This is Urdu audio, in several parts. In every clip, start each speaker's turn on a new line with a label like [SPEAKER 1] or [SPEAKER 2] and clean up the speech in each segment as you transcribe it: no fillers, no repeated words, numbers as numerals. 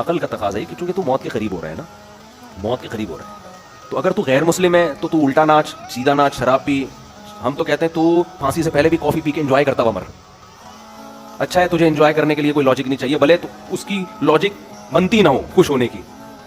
[SPEAKER 1] عقل کا تقاضا ہے کہ چونکہ تو موت کے قریب ہو رہا ہے نا, موت کے قریب ہو رہا ہے, تو اگر تو غیر مسلم ہے تو الٹا ناچ, سیدھا ناچ, شراب پی. ہم تو کہتے ہیں تو پھانسی سے پہلے بھی کافی پی کے انجوائے کرتا ہوا مر. اچھا ہے, تجھے انجوائے کرنے کے لیے کوئی لاجک نہیں چاہیے, بھلے تو اس کی لاجک بنتی نہ ہو خوش ہونے کی,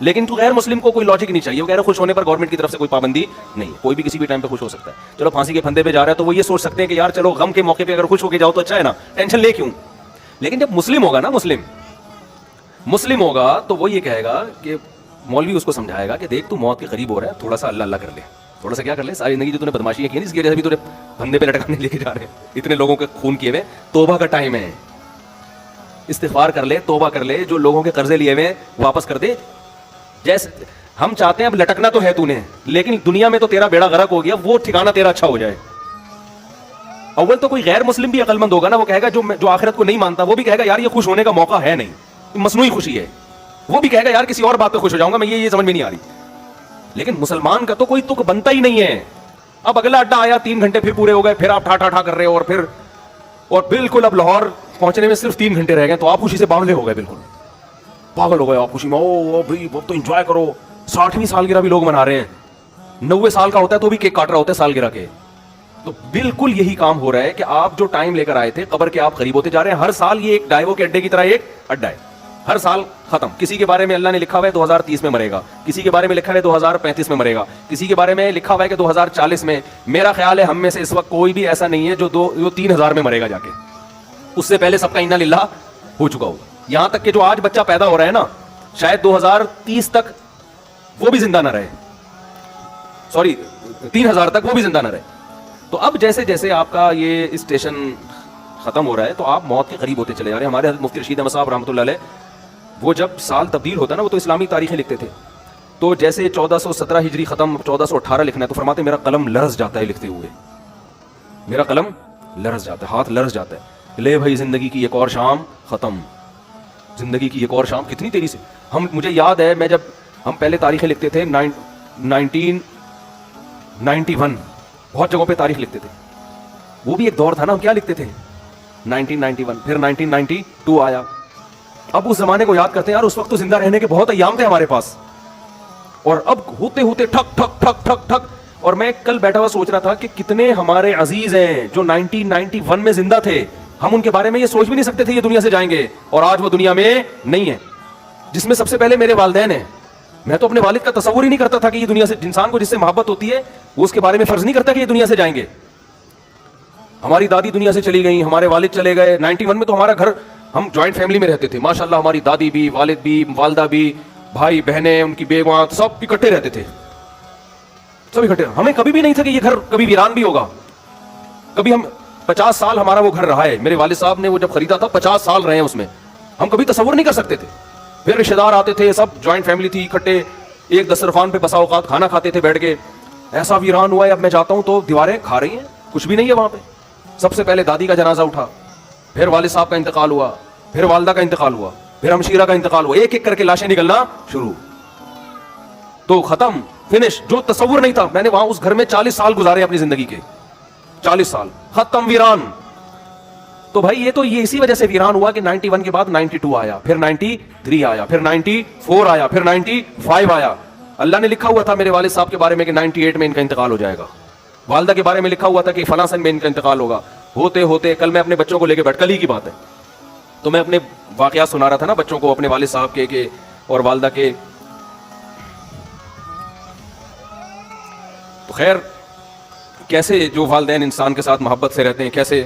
[SPEAKER 1] لیکن تو غیر مسلم کو کوئی لاجک نہیں چاہیے. وہ کہہ رہے خوش ہونے پر گورنمنٹ کی طرف سے کوئی پابندی نہیں ہے, کوئی بھی کسی بھی ٹائم پہ خوش ہو سکتا ہے. چلو پھانسی کے پھندے پہ جا رہا ہے تو وہ یہ سوچ سکتے ہیں کہ یار چلو غم کے موقع پہ اگر خوش ہو کے جاؤ تو اچھا ہے نا, ٹینشن لے کیوں. لیکن جب مسلم ہوگا نا, مسلم ہوگا تو وہ یہ کہے گا کہ مولوی اس کو سمجھائے گا کہ دیکھ تو موت کے قریب ہو رہا ہے, تھوڑا سا اللہ اللہ کر لے, تھوڑا سا کیا کر لے, ساری زندگی جو تو نے بدماشیاں کی ہیں اس کی وجہ سے بھی تو نے پھندے پہ لٹکانے لے کے جا رہے ہیں, اتنے لوگوں کے خون کیے ہوئے. توبہ کا ٹائم ہے, استغفار کر لے, توبہ کر لے, جو لوگوں کے قرضے لیے ہوئے واپس کر دے. جیسے ہم چاہتے ہیں اب لٹکنا تو ہے تو نے, لیکن دنیا میں تو تیرا بیڑا غرق ہو گیا, وہ ٹھکانا تیرا اچھا ہو جائے. اول تو کوئی غیر مسلم بھی عقل مند ہوگا نا, وہ کہے گا جو آخرت کو نہیں مانتا وہ بھی کہے گا یار یہ خوش ہونے کا موقع ہے نہیں, مصنوعی خوشی ہے. وہ بھی کہے گا یار کسی اور بات پہ خوش ہو جاؤں گا میں, یہ سمجھ میں نہیں آ رہی. لیکن مسلمان کا تو کوئی تک بنتا ہی نہیں ہے. اب اگلا اڈا آیا, 3 گھنٹے پھر پورے ہو گئے, پھر آپ ٹھا کر رہے ہو, اور بالکل اب لاہور پہنچنے میں صرف 3 گھنٹے رہ گئے, تو آپ خوشی سے باولے ہو گئے, بالکل پاگل ہو گئے آپ خوشی میں. او بھائی اب تو انجوائے کرو, 60ویں سالگرہ بھی لوگ منا رہے ہیں, 90 سال کا ہوتا ہے تو بھی کیک کاٹ رہا ہوتا ہے سالگرہ کے. تو بالکل یہی کام ہو رہا ہے کہ آپ جو ٹائم لے کر آئے تھے قبر کے آپ قریب ہوتے جا رہے ہیں. ہر سال یہ ایک ڈائیو کے اڈے کی طرح ایک اڈا ہے, ہر سال ختم. کسی کے بارے میں اللہ نے لکھا ہوا ہے 2030 میں مرے گا, کسی کے بارے میں لکھا ہے 2035 میں مرے گا, کسی کے بارے میں لکھا ہوا ہے کہ 2040 میں. میرا خیال ہے ہم میں سے اس وقت کوئی بھی ایسا نہیں ہے جو 3000 میں مرے گا جا کے, اس سے پہلے سب کا انا للہ ہو چکا ہوگا. یہاں تک کہ جو آج بچہ پیدا ہو رہا ہے نا, شاید 2030 تک وہ بھی زندہ نہ رہے, 3000 تک وہ بھی زندہ نہ رہے. تو اب جیسے جیسے آپ کا یہ اسٹیشن ختم ہو رہا ہے تو آپ موت کے قریب ہوتے چلے جا رہے ہیں. ہمارے حضرت مفتی رشید احمد صاحب رحمۃ اللہ علیہ, وہ جب سال تبدیل ہوتا ہے نا, وہ تو اسلامی تاریخیں لکھتے تھے, تو جیسے 1417 ہجری ختم, 1418 لکھنا ہے, تو فرماتے میرا قلم لرز جاتا ہے لکھتے ہوئے, میرا قلم لرز جاتا ہے, ہاتھ لرز جاتا ہے. لے بھائی زندگی کی ایک اور شام ختم, زندگی کی ایک اور شام. کتنی تیزی سے مجھے یاد ہے, میں جب ہم پہلے تاریخیں لکھتے تھے 1991, بہت جگہوں پہ تاریخ لکھتے تھے, وہ بھی ایک دور تھا نا, ہم کیا لکھتے تھے 1991, پھر 1992 آیا. اب اس زمانے کو یاد کرتے ہیں, یار اس وقت تو زندہ رہنے کے بہت ایام تھے ہمارے پاس, اور اب ہوتے ہوتے ٹھک ٹھک ٹھک ٹھک ٹھک. اور میں کل بیٹھا ہوا سوچ رہا تھا کہ کتنے ہمارے عزیز ہیں جو 1991 میں زندہ تھے, ہم ان کے بارے میں یہ سوچ بھی نہیں سکتے تھے یہ دنیا سے جائیں گے, اور آج وہ دنیا میں نہیں ہے. جس میں سب سے پہلے میرے والدین ہیں. میں تو اپنے والد کا تصور ہی نہیں کرتا تھا کہ یہ دنیا سے, انسان کو جس سے محبت ہوتی ہے وہ اس کے بارے میں فرض نہیں کرتا کہ یہ دنیا سے جائیں گے. ہماری دادی دنیا سے چلی گئی, ہمارے والد چلے گئے. 91 میں تو ہمارا گھر, ہم جوائنٹ فیملی میں رہتے تھے ماشاءاللہ, ہماری دادی بھی, والد بھی, والدہ بھی, بھائی بہنیں, ان کی بیویاں, سب اکٹھے رہتے تھے, سب اکٹھے. ہمیں کبھی بھی نہیں تھا کہ یہ گھر کبھی ویران بھی ہوگا. کبھی ہم 50 سال ہمارا وہ گھر رہا ہے, میرے والد صاحب نے وہ جب خریدا تھا 50 سال رہے ہیں اس میں, ہم کبھی تصور نہیں کر سکتے تھے. پھر رشتے دار آتے تھے, سب جوائنٹ فیملی تھی, اکٹھے ایک دسترخوان پہ بسا اوقات کھانا کھاتے تھے بیٹھ کے. ایسا ویران ہوا ہے, اب میں جاتا ہوں تو دیواریں کھا رہی ہیں, کچھ بھی نہیں ہے وہاں پہ. سب سے پہلے دادی کا جنازہ اٹھا, پھر والد صاحب کا انتقال ہوا, پھر والدہ کا انتقال ہوا, پھر ہمشیرہ کا انتقال ہوا, ایک ایک کر کے لاشیں نکلنا شروع. تو ختم, فنش. جو تصور نہیں تھا, میں نے وہاں اس گھر میں 40 سال گزارے اپنی زندگی کے, 40 سال, ختم, ویران. تو بھائی یہ تو یہ اسی وجہ سے ویران ہوا کہ 91 کے بعد 92 آیا, پھر 93 آیا, پھر 94 آیا, پھر 95 آیا. اللہ نے لکھا ہوا تھا میرے والد صاحب کے بارے میں کہ 98 میں ان کا انتقال ہو جائے گا. والدہ کے بارے میں لکھا ہوا تھا کہ فلاں سن میں ان کا انتقال ہوگا. ہوتے ہوتے کل میں اپنے بچوں کو لے کے کل ہی کی بات ہے, تو میں اپنے واقعات سنا رہا تھا نا بچوں کو, اپنے والد صاحب کے اور والدہ کے. تو خیر, کیسے جو والدین انسان کے ساتھ محبت سے رہتے ہیں, کیسے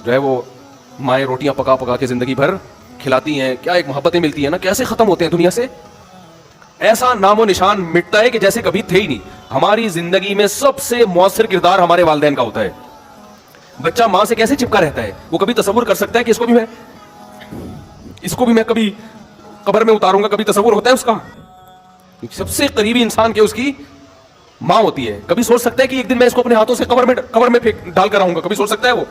[SPEAKER 1] جو ہے وہ مائیں روٹیاں پکا پکا کے زندگی بھر کھلاتی ہیں, کیا ایک محبتیں ملتی ہیں نا, کیسے ختم ہوتے ہیں دنیا سے. ایسا نام و نشان مٹتا ہے کہ جیسے کبھی تھے ہی نہیں. ہماری زندگی میں سب سے مؤثر کردار ہمارے والدین کا ہوتا ہے. بچہ ماں سے کیسے چپکا رہتا ہے, وہ کبھی تصور کر سکتا ہے کہ اس کو بھی میں کبھی قبر میں اتاروں گا, کبھی تصور ہوتا ہے اس کا. سب سے قریبی انسان کے اس کی ماں ہوتی ہے. کبھی سوچ سکتا ہے کہ ایک دن میں اس کو اپنے ہاتھوں سے قبر میں ڈال کر آؤں گا, کبھی سوچ سکتا ہے وہ.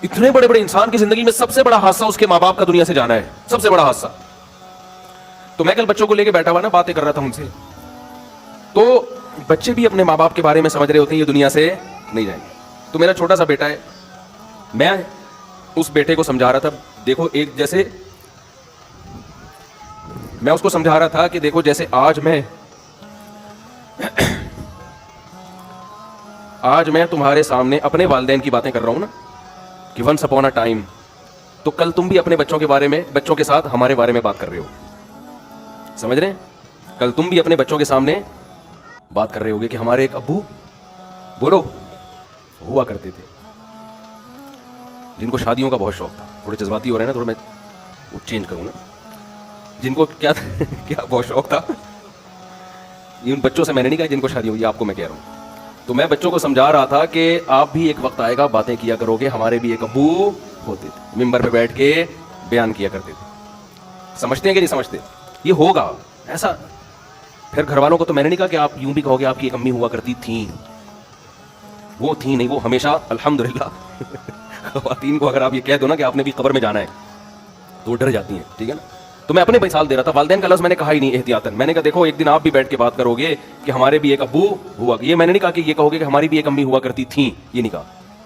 [SPEAKER 1] اتنے بڑے بڑے انسان کی زندگی میں سب سے بڑا حادثہ اس کے ماں باپ کا دنیا سے جانا ہے, سب سے بڑا حادثہ. تو میں کل بچوں کو لے کے بیٹھا ہوا نا, باتیں کر رہا تھا ان سے, تو بچے بھی اپنے ماں باپ کے بارے میں سمجھ رہے ہوتے ہیں یہ دنیا سے نہیں جائیں گے. تو میرا چھوٹا سا بیٹا ہے, میں اس بیٹے کو سمجھا رہا تھا, دیکھو ایک جیسے میں اس کو سمجھا رہا تھا کہ دیکھو جیسے آج میں تمہارے سامنے اپنے والدین کی باتیں کر رہا ہوں نا کہ ونس اپون اے ٹائم، تو کل تم بھی اپنے بچوں کے بارے میں، بچوں کے ساتھ ہمارے بارے میں بات کر رہے ہو. سمجھ رہے ہیں؟ کل تم بھی اپنے بچوں کے سامنے بات کر رہے ہوگے کہ ہمارے ایک ابو بولو ہوا کرتے تھے جن کو شادیوں کا بہت شوق تھا. تھوڑے جذباتی ہو رہے ہیں نا، تھوڑا میں وہ چینج کروں نا. جن کو کیا بہت شوق تھا، ان بچوں سے میں نے نہیں کہا جن کو شادی ہوئی، آپ کو میں کہہ رہا ہوں. تو میں بچوں کو سمجھا رہا تھا کہ آپ بھی ایک وقت آئے گا باتیں کیا کرو گے، ہمارے بھی ایک ابو ہوتے تھے، ممبر پہ بیٹھ کے بیان کیا کرتے تھے. سمجھتے ہیں کہ نہیں سمجھتے؟ یہ ہوگا ایسا. پھر گھر والوں کو تو میں نے نہیں کہا کہ آپ یوں بھی کہو گے آپ کی ایک امی ہوا کرتی تھیں. وہ تھیں نہیں، وہ ہمیشہ الحمدللہ. خواتین کو اگر آپ یہ کہہ دو نا کہ آپ نے بھی قبر میں جانا ہے تو وہ ڈر جاتی ہیں. ٹھیک ہے نا؟ تو میں اپنے مثال دے رہا تھا. والدین کا لفظ میں نے کہا ہی نہیں احتیاطاً. میں نے کہا دیکھو ایک دن آپ بھی بیٹھ کے بات کرو گے کہ ہمارے بھی ایک ابو ہوا. یہ میں نے نہیں کہا کہ یہ کہو گے کہ ہماری بھی ایک امی ہوا کرتی تھیں، یہ نہیں کہا.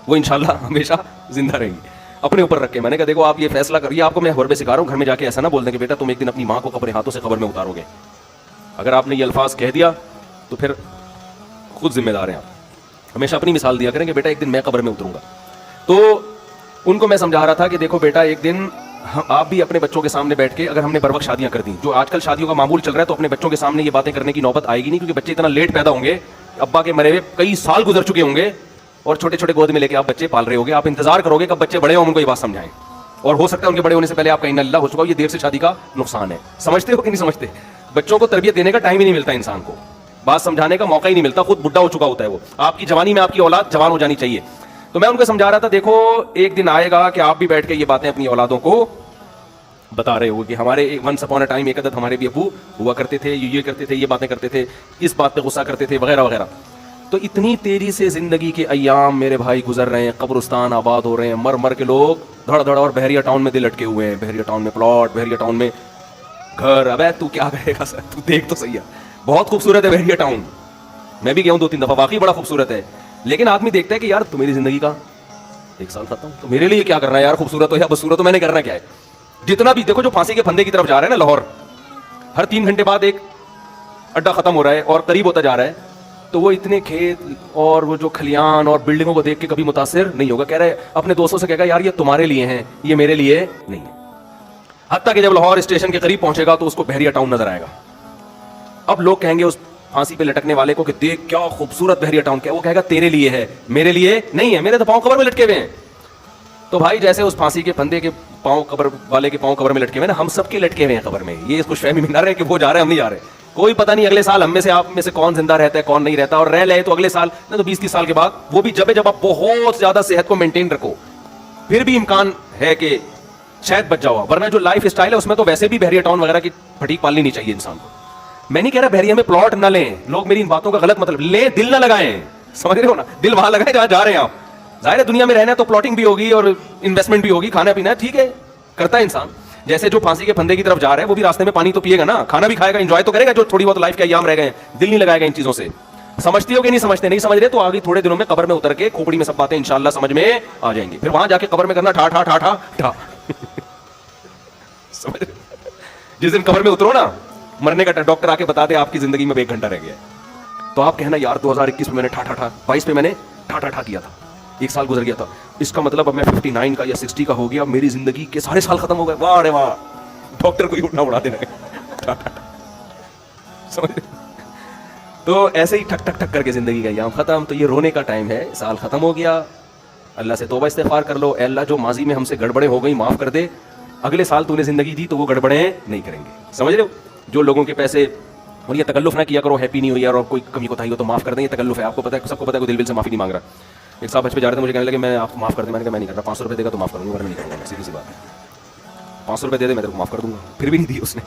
[SPEAKER 1] وہ انشاءاللہ ہمیشہ زندہ رہیں گی. اپنے اوپر رکھ کے میں نے کہا دیکھو آپ یہ فیصلہ کریے. آپ کو میں حربے سکھا رہا ہوں، گھر میں جا کے ایسا نہ بول دیں کہ بیٹا تم ایک دن اپنی ماں کو اپنے ہاتھوں سے قبر میں اتارو گے. اگر آپ نے یہ الفاظ کہہ دیا تو پھر خود ذمہ دار ہیں آپ. ہمیشہ اپنی مثال دیا کریں کہ بیٹا ایک دن میں قبر میں اتروں گا. تو ان کو میں سمجھا رہا تھا کہ دیکھو بیٹا ایک دن آپ بھی اپنے بچوں کے سامنے بیٹھ کے، اگر ہم نے بر وقت شادیاں کر دیں، جو آج کل شادیوں کا معمول چل رہا ہے، تو اپنے بچوں کے سامنے یہ باتیں کرنے کی نوبت آئے گی نہیں، کیونکہ بچے اتنا لیٹ پیدا ہوں گے، ابا کے مرے ہوئے کئی سال گزر چکے ہوں گے اور چھوٹے چھوٹے گود میں لے کے آپ بچے پال رہے ہوگے. آپ انتظار کرو گے کب بچے بڑے ہوں ان کو یہ بات سمجھائیں، اور ہو سکتا ہے ان کے بڑے ہونے سے پہلے آپ کا ان اللہ ہو چکا ہو. یہ دیر سے شادی کا نقصان ہے. سمجھتے ہو کہ نہیں سمجھتے؟ بچوں کو تربیت دینے کا ٹائم ہی نہیں ملتا انسان کو، بات سمجھانے کا موقع ہی نہیں ملتا، خود بڈھا ہو چکا ہوتا ہے وہ. آپ کی جوانی میں آپ کی اولاد جوان ہو جانی چاہیے. تو میں ان کو سمجھا رہا تھا دیکھو ایک دن آئے گا کہ آپ بھی بیٹھ کے یہ باتیں اپنی اولادوں کو بتا رہے ہو کہ ہمارے ونس اپون اے ٹائم ایک عدد ہمارے بھی ابو ہوا کرتے تھے، یہ کرتے تھے، یہ باتیں کرتے تھے، اس بات پہ غصہ کرتے تھے، وغیرہ وغیرہ. تو اتنی تیزی سے زندگی کے ایام میرے بھائی گزر رہے ہیں، قبرستان آباد ہو رہے ہیں، مر مر کے لوگ دھڑ دھڑ. اور بحریہ ٹاؤن میں دل اٹکے ہوئے ہیں، بحریہ ٹاؤن میں پلاٹ، بحریہ ٹاؤن میں گھر. ابے تو کیا کرے گا سر، تو دیکھ تو صحیح ہے، بہت خوبصورت ہے بحریہ ٹاؤن. میں بھی گیا ہوں 2-3 دفعہ، واقعی بڑا خوبصورت ہے. لیکن آدمی دیکھتا ہے کہ یار تو میری زندگی کا 1 سال ختم، تو میرے لیے کیا کرنا ہے یار، خوبصورت ہو یا بدصورت ہو میں نے کرنا کیا ہے. جتنا بھی دیکھو جو پھانسی کے پھندے کی طرف جا رہے ہیں نا لاہور، ہر 3 گھنٹے بعد ایک اڈا ختم ہو رہا ہے اور قریب ہوتا جا رہا ہے. تو وہ اتنے کھیت اور وہ جو کھلیان اور بلڈنگوں کو دیکھ کے کبھی متاثر نہیں ہوگا. کہہ رہے اپنے دوستوں سے کہے گا یار یہ تمہارے لیے ہیں، یہ میرے لیے نہیں ہے. حتیٰ کہ جب لاہور اسٹیشن کے قریب پہنچے گا تو اس کو بحریہ ٹاؤن نظر آئے گا. اب لوگ کہیں گے اس پھانسی پہ لٹکنے والے کو کہ دیکھ کیا خوبصورت بحریہ ٹاؤن، کیا وہ کہے گا تیرے لیے ہے، میرے لیے نہیں ہے، میرے تو پاؤں قبر میں لٹکے ہوئے ہیں. تو بھائی جیسے اس پھانسی کے پھندے کے پاؤں قبر والے کے پاؤں قبر میں لٹکے ہوئے نا، ہم سب کے لٹکے ہوئے ہیں قبر میں. یہ خوش فہمی میں نہ رہے کہ وہ جا رہے ہیں ہم نہیں جا رہے. کوئی پتہ نہیں اگلے سال ہم میں سے آپ میں سے کون زندہ رہتا ہے کون نہیں رہتا، اور رہ لے تو اگلے سال نہ تو 20-30 سال کے بعد، وہ بھی جب آپ بہت زیادہ صحت کو مینٹین رکھو پھر بھی امکان ہے کہ شاید بچ جاؤ. ورنہ جو لائف اسٹائل ہے اس میں تو ویسے بھی بحریہ ٹاؤن وغیرہ کی پھٹیک پالنی نہیں چاہیے انسان کو. میں نہیں کہہ رہا بحریہ میں پلاٹ نہ لیں، لوگ میری ان باتوں کا غلط مطلب لیں، دل نہ لگائیں. سمجھ رہے ہو نا، دل وہاں لگائیں جہاں جا رہے ہیں آپ. ظاہر ہے دنیا میں رہنا ہے تو پلاٹنگ بھی ہوگی اور انویسٹمنٹ بھی ہوگی، کھانا پینا ٹھیک ہے کرتا ہے انسان. جیسے جو پھانسی کے پھندے کی طرف جا رہا ہے وہ بھی راستے میں پانی تو پیے گا نا، کھانا بھی کھائے گا، انجوائے تو کرے گا جو تھوڑی بہت لائف کے ایام رہ گئے ہیں. دل نہیں لگائے گا ان چیزوں سے. سمجھتی ہو کہ نہیں سمجھتے؟ نہیں سمجھ رہے تو آگے تھوڑے دنوں میں قبر میں اتر کے کھوپڑی میں سب باتیں انشاءاللہ سمجھ میں آ جائیں گی. پھر وہاں جا کے قبر میں کرنا ٹھا ٹھا ٹھا ٹھا ٹھا. سمجھ رہے؟ جس دن قبر میں اترو نا، مرنے کا ڈاکٹر آ کے بتا دے آپ کی زندگی میں 1 گھنٹہ رہ گیا ہے، تو آپ کہنا یار 2021 میں میں نے ٹھا ٹھا ٹھا، 22 پہ میں نے ٹھا ٹھا ٹھا کیا تھا، 1 سال گزر گیا تھا. اس کا مطلب اب میں 59 کا یا 60 کا ہو گیا، میری زندگی کے سارے سال ختم ہو گئے. واہ رے واہ، ڈاکٹر کو ہی اٹھنا اڑا دینا ہے. سمجھ تو ایسے ہی ٹھک ٹھک ٹھک کر کے زندگی کا ایام ختم. تو یہ رونے کا ٹائم ہے، سال ختم ہو گیا. اللہ سے توبہ استغفار کر لو، اے اللہ جو ماضی میں ہم سے گڑبڑیں ہو گئی معاف کر دے، اگلے سال تو نے زندگی دی تو وہ گڑبڑیں نہیں کریں گے. سمجھ رہے ہو؟ جو لوگوں کے پیسے اور یہ تکلف نہ کیا کرو، ہیپی نہیں ہوئی اور کوئی کمی کوتاہی ہو تو معاف کر دیں، یہ تکلف ہے. آپ کو پتہ ہے، سب کو پتہ ہے، کوئی دل سے معافی نہیں مانگ رہا. ایک صاحب حج پہ جا رہے تھے، مجھے کہنے لگے میں آپ کو معاف کر دیں. میں نے کہا میں نہیں کرتا، 500 روپے دے گا تو معاف کروں گا ورنہ نہیں کروں گا. سیدھی سی بات ہے، 500 روپے دے دے میں تیرے کو معاف کر دوں گا. پھر بھی نہیں دی اس نے.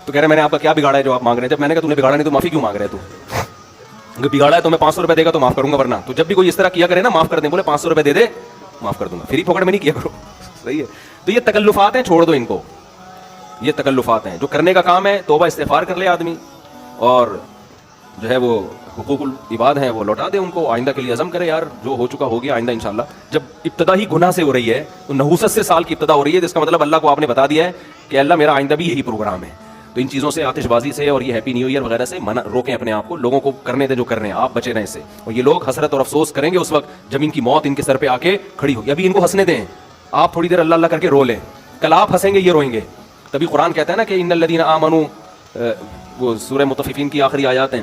[SPEAKER 1] تو کہہ رہے میں نے آپ کا کیا بگاڑا ہے جو آپ مانگ رہے ہیں؟ جب میں نے کہا تو نے بگاڑا نہیں تو معافی کیوں مانگ رہے تو؟ اگر بگاڑا ہے تو میں 500 روپے دے گا تو معاف کروں گا، ورنہ تو جب بھی کوئی اس طرح کیا کرے نا معاف کر دیں، بولے 500 روپے دے دے معاف کر دوں گا. فری پکڑ میں نہیں کیا کرو. صحیح ہے. تو یہ تکلفات ہیں، چھوڑ دو ان کو. یہ تکلفات ہیں جو کرنے کا کام ہے، توبہ استغفار کر لے آدمی، اور جو ہے وہ حقوق العباد ہیں وہ لوٹا دے ان کو. آئندہ کے لیے عزم کرے یار جو ہو چکا ہو گیا، آئندہ انشاءاللہ. جب ابتدا ہی گناہ سے ہو رہی ہے تو نحوست سے سال کی ابتدا ہو رہی ہے، جس کا مطلب اللہ کو آپ نے بتا دیا ہے کہ اللہ میرا آئندہ بھی یہی پروگرام ہے. تو ان چیزوں سے, آتش بازی سے اور یہ ہیپی نیو ایئر وغیرہ سے روکیں اپنے آپ کو. لوگوں کو کرنے دیں جو کر رہے ہیں, آپ بچے رہیں اس سے. اور یہ لوگ حسرت اور افسوس کریں گے اس وقت جب ان کی موت ان کے سر پہ آ کے کھڑی ہوگی. ابھی ان کو ہنسنے دیں, آپ تھوڑی دیر اللہ اللہ کر کے رو لیں, کل آپ ہنسیں گے, یہ روئیں گے. تبھی قرآن کہتا ہے نا کہ ان الذین آمنوا, وہ سورہ مطففین کی آخری آیات ہیں,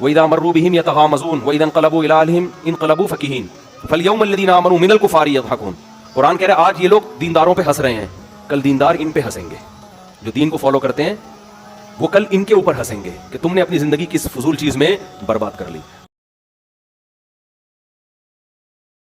[SPEAKER 1] وَإِذَا مَرُّوا بِهِمْ يَتَغَامَزُونَ وَإِذَا انقلبوا إِلَىٰ أَهْلِهِمْ انقلبوا فَكِهِينَ فَالْيَوْمَ الَّذِينَ آمَنُوا مِنَ الْكُفَّارِ يَضْحَكُونَ. قرآن کہہ رہا ہے آج یہ لوگ دینداروں پہ ہنس رہے ہیں, کل دیندار ان پہ ہنسیں گے. جو دین کو فالو کرتے ہیں وہ کل ان کے اوپر ہنسیں گے کہ تم نے اپنی زندگی کس فضول چیز میں برباد کر لی.